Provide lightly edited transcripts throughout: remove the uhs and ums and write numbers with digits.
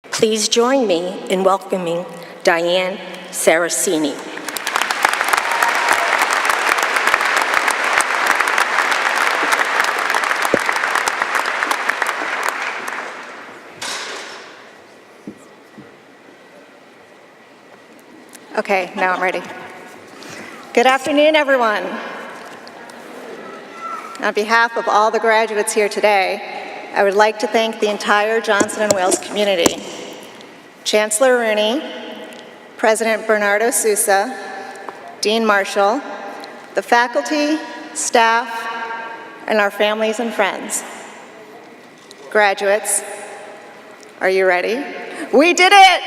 Please join me in welcoming Diane Saraceni. Okay, now I'm ready. Good afternoon, everyone. On behalf of all the graduates here today, I would like to thank the entire Johnson & Wales community. Chancellor Rooney, President Bernardo Sousa, Dean Marshall, the faculty, staff, and our families and friends. Graduates, are you ready? We did it!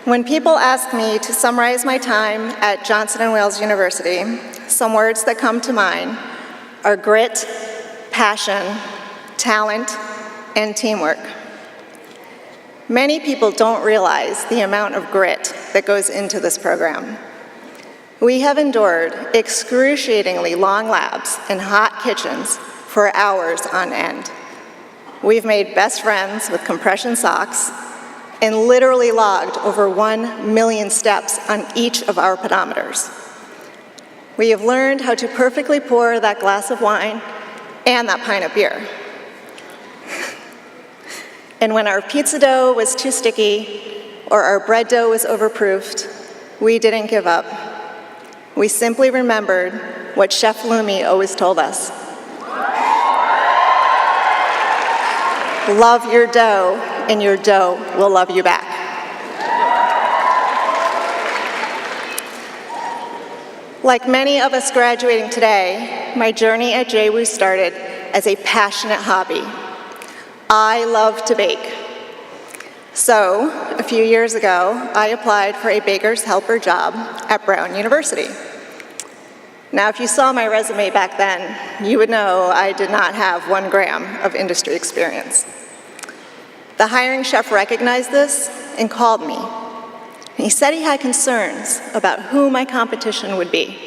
When people ask me to summarize my time at Johnson & Wales University, some words that come to mind are grit, passion, talent, and teamwork. Many people don't realize the amount of grit that goes into this program. We have endured excruciatingly long labs in hot kitchens for hours on end. We've made best friends with compression socks and literally logged over 1 million steps on each of our pedometers. We have learned how to perfectly pour that glass of wine and that pint of beer. And when our pizza dough was too sticky or our bread dough was overproofed, we didn't give up. We simply remembered what Chef Lumi always told us. Love your dough, and your dough will love you back. Like many of us graduating today, my journey at JWU started as a passionate hobby. I love to bake. So, a few years ago, I applied for a baker's helper job at Brown University. Now, if you saw my resume back then, you would know I did not have 1 gram of industry experience. The hiring chef recognized this and called me. He said he had concerns about who my competition would be.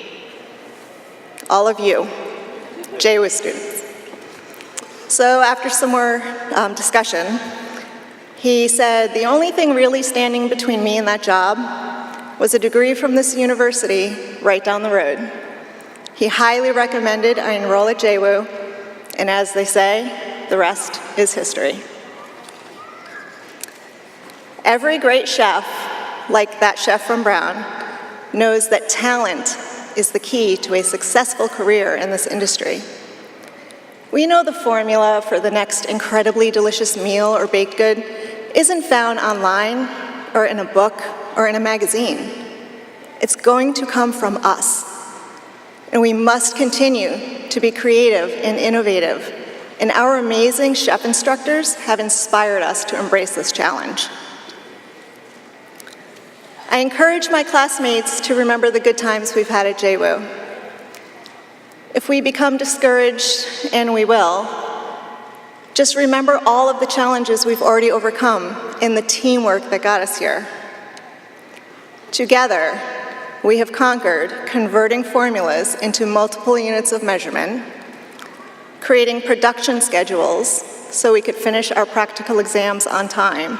All of you, JWU students. So after some more discussion, he said the only thing really standing between me and that job was a degree from this university right down the road. He highly recommended I enroll at JWU, and as they say, the rest is history. Every great chef, like that chef from Brown, knows that talent is the key to a successful career in this industry. We know the formula for the next incredibly delicious meal or baked good isn't found online or in a book or in a magazine. It's going to come from us. And we must continue to be creative and innovative. And our amazing chef instructors have inspired us to embrace this challenge. I encourage my classmates to remember the good times we've had at JWU. If we become discouraged, and we will, just remember all of the challenges we've already overcome and the teamwork that got us here. Together, we have conquered converting formulas into multiple units of measurement, creating production schedules so we could finish our practical exams on time,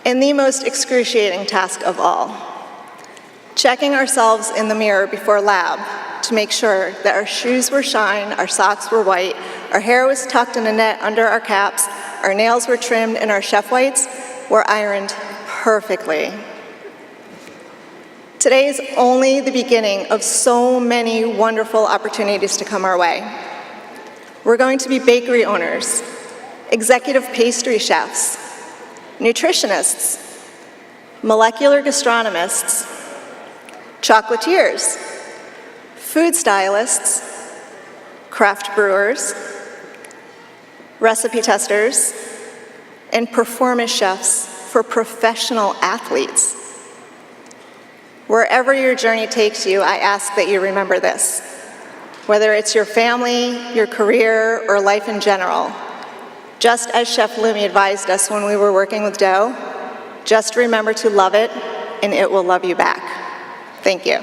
and the most excruciating task of all, checking ourselves in the mirror before lab to make sure that our shoes were shine, our socks were white, our hair was tucked in a net under our caps, our nails were trimmed, and our chef whites were ironed perfectly. Today is only the beginning of so many wonderful opportunities to come our way. We're going to be bakery owners, executive pastry chefs, nutritionists, molecular gastronomists, chocolatiers, food stylists, craft brewers, recipe testers, and performance chefs for professional athletes. Wherever your journey takes you, I ask that you remember this. Whether it's your family, your career, or life in general, just as Chef Lumi advised us when we were working with dough, just remember to love it, and it will love you back. Thank you.